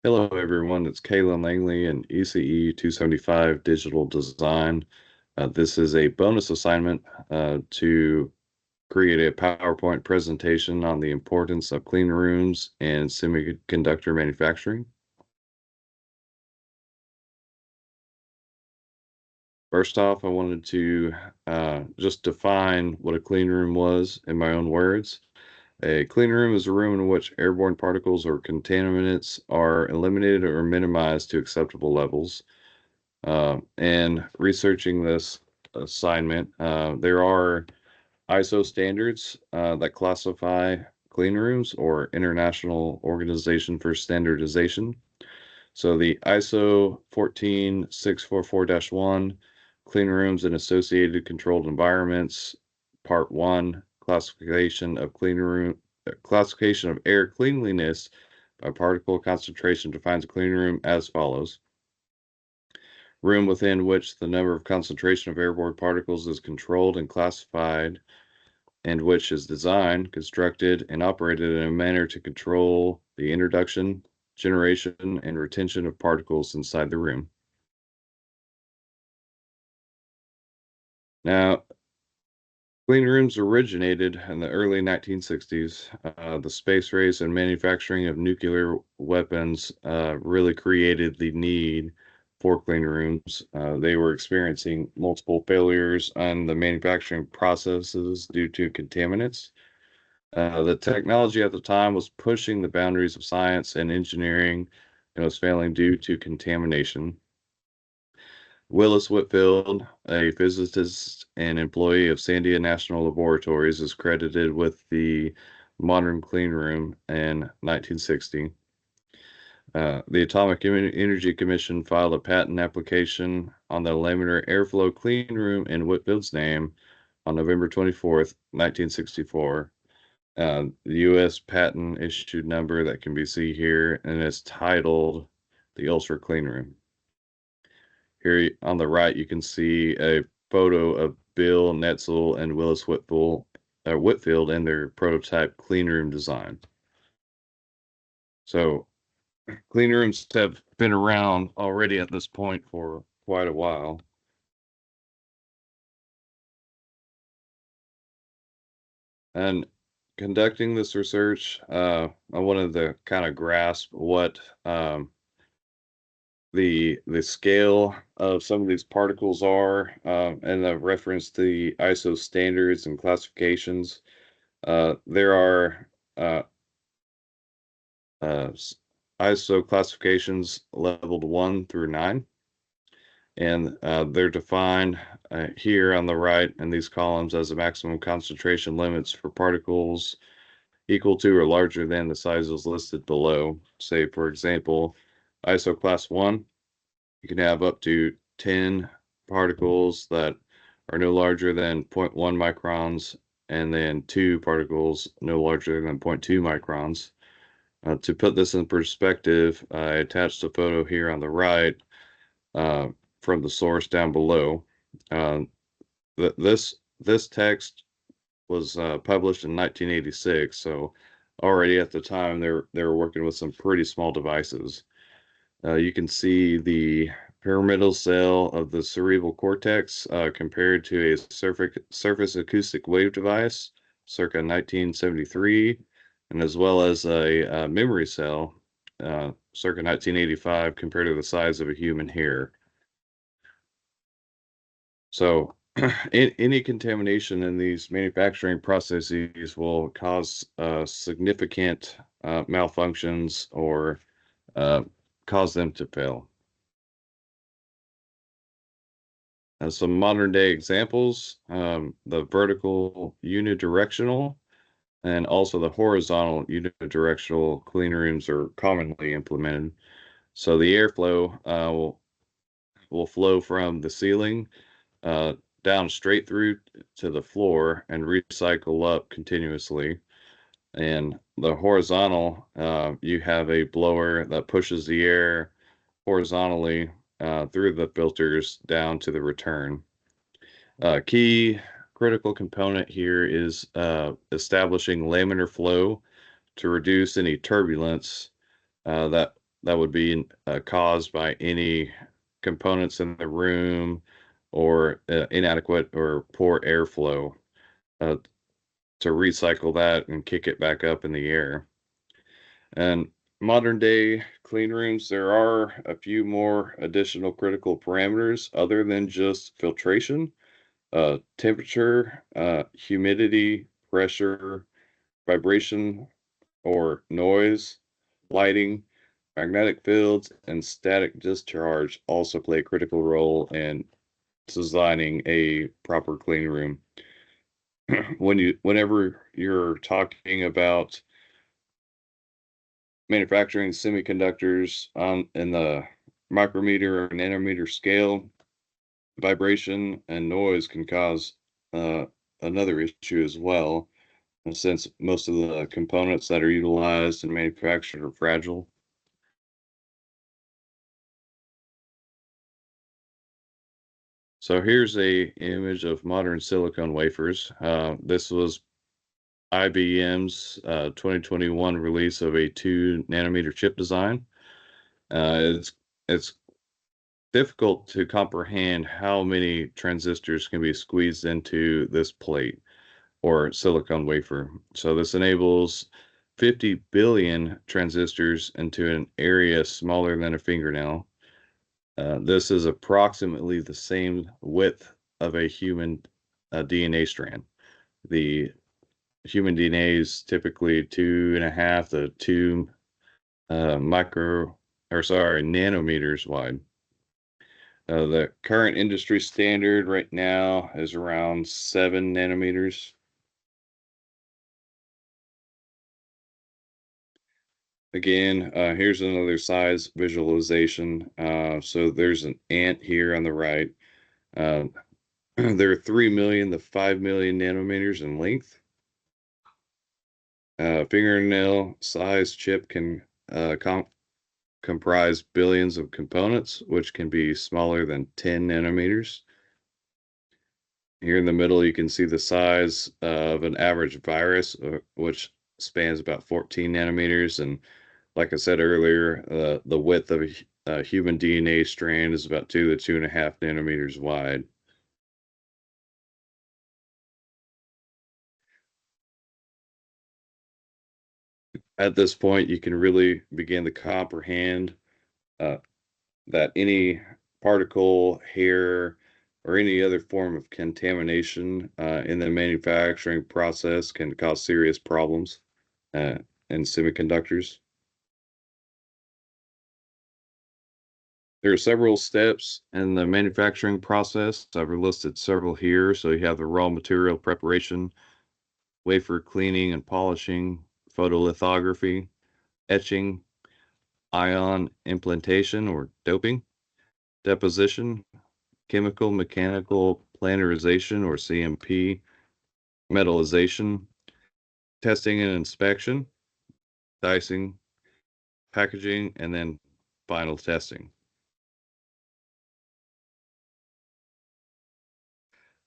Hello, everyone. It's Kalen Langley in ECE 275 Digital Design. This is a bonus assignment to create a PowerPoint presentation on the importance of clean rooms and semiconductor manufacturing. First off, I wanted to just define what a clean room was in my own words. A clean room is a room in which airborne particles or contaminants are eliminated or minimized to acceptable levels. And researching this assignment, there are ISO standards that classify clean rooms or International Organization for Standardization. So the ISO 14644-1, Clean Rooms and Associated Controlled Environments, Part 1, classification of air cleanliness by particle concentration defines a clean room as follows: room within which the number of concentration of airborne particles is controlled and classified, and which is designed, constructed, and operated in a manner to control the introduction, generation, and retention of particles inside the room. Now, clean rooms originated in the early 1960s. The space race and manufacturing of nuclear weapons really created the need for clean rooms. They were experiencing multiple failures on the manufacturing processes due to contaminants. The technology at the time was pushing the boundaries of science and engineering and was failing due to contamination. Willis Whitfield, a physicist and employee of Sandia National Laboratories, is credited with the modern clean room in 1960. The Atomic Energy Commission filed a patent application on the laminar airflow clean room in Whitfield's name on November 24th, 1964. The U.S. patent issued number that can be seen here, and it's titled the Ultra Clean Room. Here on the right, you can see a photo of Bill Netzel and Willis Whitfield and their prototype clean room design. So clean rooms have been around already at this point for quite a while. And conducting this research, I wanted to kind of grasp what the scale of some of these particles are, and the reference to the ISO standards and classifications. There are uh, ISO classifications leveled 1 through 9, and they're defined here on the right in these columns as the maximum concentration limits for particles equal to or larger than the sizes listed below. Say, for example, ISO class 1, you can have up to 10 particles that are no larger than zero point 0.1 microns, and then 2 particles no larger than 0.2 microns. To put this in perspective, I attached a photo here on the right uh, from the source down below. Uh, this text was published in 1986, so already at the time they were working with some pretty small devices. You can see the pyramidal cell of the cerebral cortex compared to a surface acoustic wave device circa 1973, and as well as a memory cell circa 1985 compared to the size of a human hair. So any contamination in these manufacturing processes will cause significant malfunctions or uh, cause them to fail. Some modern day examples, the vertical unidirectional and also the horizontal unidirectional clean rooms are commonly implemented. So the airflow will flow from the ceiling uh, down straight through to the floor and recycle up continuously. And the horizontal, you have a blower that pushes the air horizontally through the filters down to the return. Key critical component here is establishing laminar flow to reduce any turbulence that that would be caused by any components in the room or inadequate or poor airflow, uh, to recycle that and kick it back up in the air. And modern day clean rooms, there are a few more additional critical parameters other than just filtration, temperature, humidity, pressure, vibration or noise, lighting, magnetic fields, and static discharge also play a critical role in designing a proper clean room. Whenever you're talking about manufacturing semiconductors on in the micrometer or nanometer scale, vibration and noise can cause uh, another issue as well, since most of the components that are utilized and manufactured are fragile. So here's a image of modern silicon wafers. This was IBM's 2021 release of a 2 nanometer chip design. It's difficult to comprehend how many transistors can be squeezed into this plate or silicon wafer. So this enables 50 billion transistors into an area smaller than a fingernail. This is approximately the same width of a human DNA strand. The human DNA is typically 2.5 to 2 nanometers wide. The current industry standard right now is around 7 nanometers. Again, here's another size visualization. So there's an ant here on the right. Uh, there are 3 million to 5 million nanometers in length. Fingernail size chip can comprise billions of components, which can be smaller than 10 nanometers. Here in the middle, you can see the size of an average virus, which spans about 14 nanometers. And like I said earlier, the width of a human DNA strand is about 2 to 2.5 nanometers wide. At this point, you can really begin to comprehend uh, that any particle, hair, or any other form of contamination in the manufacturing process can cause serious problems uh, in semiconductors. There are several steps in the manufacturing process. I've listed several here. So you have the raw material preparation, wafer cleaning and polishing, photolithography, etching, ion implantation or doping, deposition, chemical mechanical planarization or CMP, metallization, testing and inspection, dicing, packaging, and then final testing.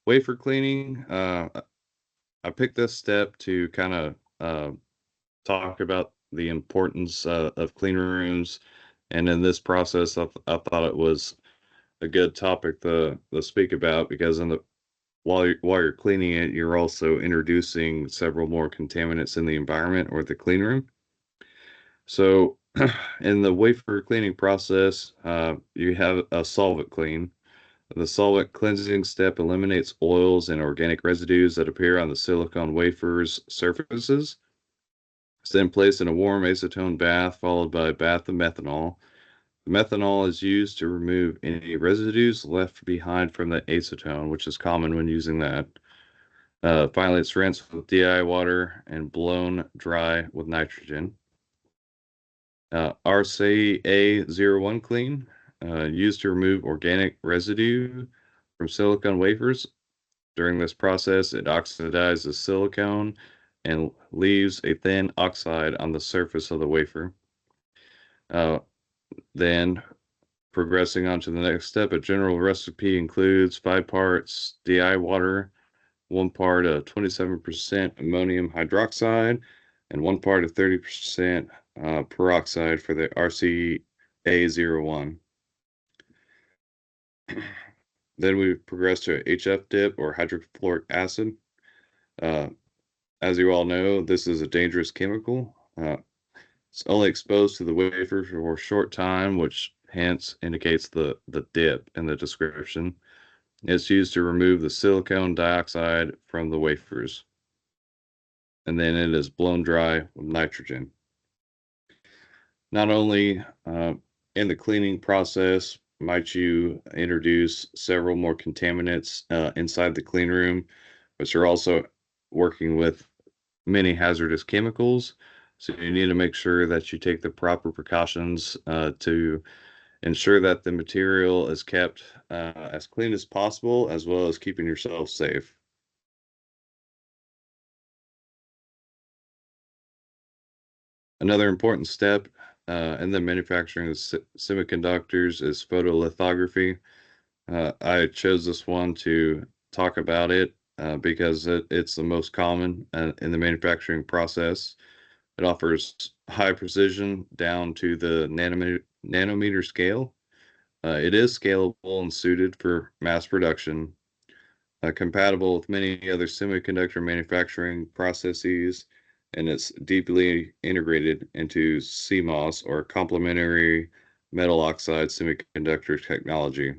Wafer cleaning, I picked this step to kind of talk about the importance of clean rooms. And in this process, I thought it was a good topic to speak about because while you're cleaning it, you're also introducing several more contaminants in the environment or the clean room. So in the wafer cleaning process, you have a solvent clean. The solvent cleansing step eliminates oils and organic residues that appear on the silicon wafer's surfaces. It's then placed in a warm acetone bath, followed by a bath of methanol. The methanol is used to remove any residues left behind from the acetone, which is common when using that. Finally, it's rinsed with DI water and blown dry with nitrogen. RCA01 clean, used to remove organic residue from silicon wafers. During this process, it oxidizes silicone and leaves a thin oxide on the surface of the wafer. Uh, then, progressing on to the next step, a general recipe includes 5 parts DI water, 1 part of 27% ammonium hydroxide, and 1 part of 30% peroxide for the A01. Then we progress to HF dip or hydrofluoric acid. Uh, as you all know, this is a dangerous chemical. It's only exposed to the wafer for a short time, which hence indicates the dip in the description. It's used to remove the silicon dioxide from the wafers, and then it is blown dry with nitrogen. Not only in the cleaning process might you introduce several more contaminants inside the clean room, but you're also working with many hazardous chemicals. So you need to make sure that you take the proper precautions to ensure that the material is kept as clean as possible, as well as keeping yourself safe. Another important step in the manufacturing of semiconductors is photolithography. I chose this one to talk about it because it's the most common in the manufacturing process. It offers high precision down to the nanometer scale. It is scalable and suited for mass production, compatible with many other semiconductor manufacturing processes, and it's deeply integrated into CMOS or complementary metal oxide semiconductor technology.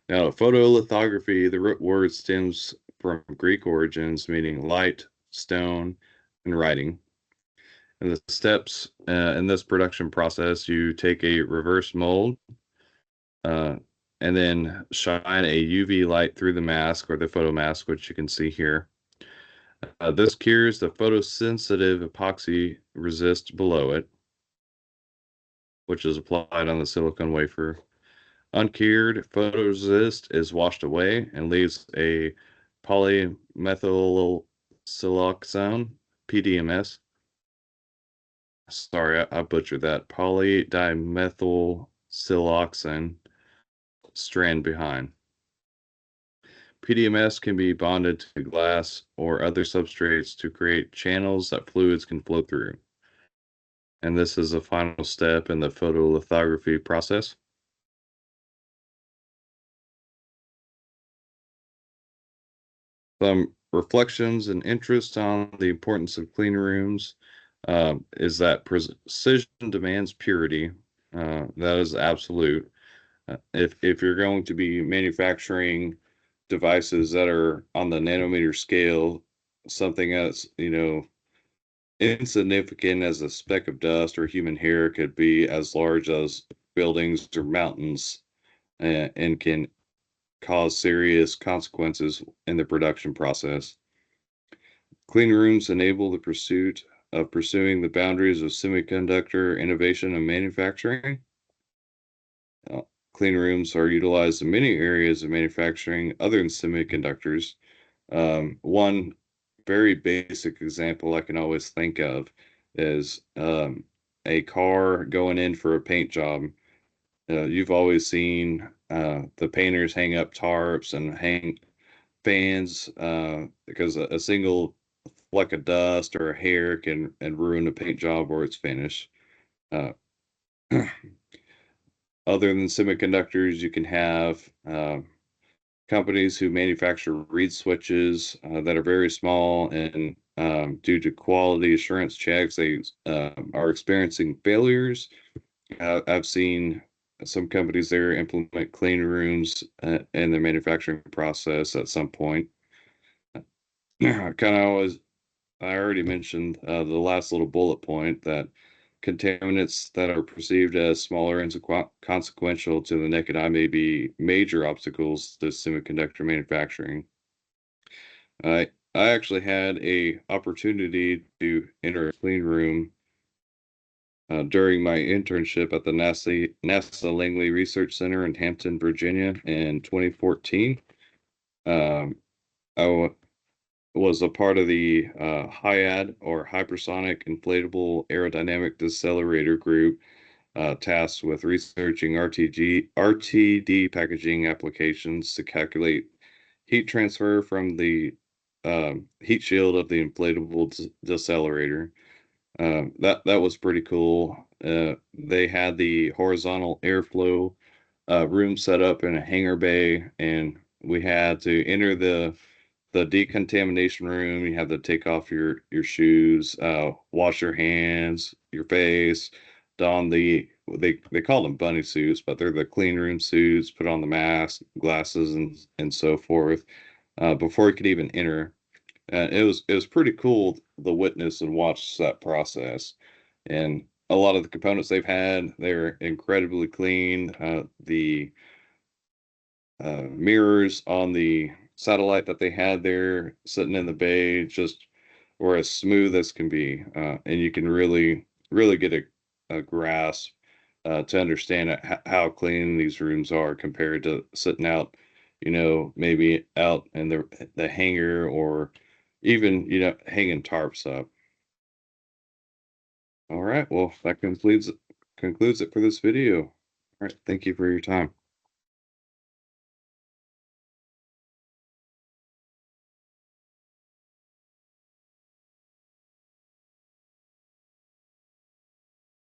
Now, photolithography, the root word stems from Greek origins, meaning light, stone, and writing. And the steps in this production process, you take a reverse mold uh, and then shine a UV light through the mask or the photo mask, which you can see here. This cures the photosensitive epoxy resist below it, which is applied on the silicon wafer. Uncured photoresist is washed away and leaves a polymethylsiloxane, PDMS. Sorry, I butchered that. Polydimethylsiloxane strand behind. PDMS can be bonded to glass or other substrates to create channels that fluids can flow through. And this is the final step in the photolithography process. Some reflections and interest on the importance of clean rooms is that precision demands purity. That is absolute. If you're going to be manufacturing devices that are on the nanometer scale, something that's insignificant as a speck of dust or human hair could be as large as buildings or mountains, and can cause serious consequences in the production process. Clean rooms enable the pursuit of pursuing the boundaries of semiconductor innovation and manufacturing. Uh, Clean rooms are utilized in many areas of manufacturing other than semiconductors. One very basic example I can always think of is a car going in for a paint job. You've always seen the painters hang up tarps and hang fans because a single fleck of dust or a hair can and ruin a paint job or its finish. Uh, Other than semiconductors, you can have companies who manufacture reed switches that are very small, and due to quality assurance checks, they are experiencing failures. I've seen some companies there implement clean rooms in the manufacturing process at some point. Kind of always I already mentioned the last little bullet point that contaminants that are perceived as smaller and consequential to the naked eye may be major obstacles to semiconductor manufacturing. I actually had a opportunity to enter a clean room during my internship at the NASA Langley Research Center in Hampton, Virginia in 2014. Um, I was a part of the HIAD or Hypersonic Inflatable Aerodynamic Decelerator group tasked with researching RTD packaging applications to calculate heat transfer from the heat shield of the inflatable decelerator. That was pretty cool. They had the horizontal airflow room set up in a hangar bay, and we had to enter the decontamination room. You have to take off your shoes, wash your hands, your face, don they call them bunny suits, but they're the clean room suits. Put on the mask, glasses, and so forth before you could even enter. It was pretty cool to witness and watch that process. And a lot of the components they've had, they're incredibly clean. The mirrors on the satellite that they had there sitting in the bay just were as smooth as can be. And you can really get a grasp to understand how clean these rooms are compared to sitting out, maybe out in the hangar or even, hanging tarps up. All right. Well, that concludes it for this video. All right. Thank you for your time.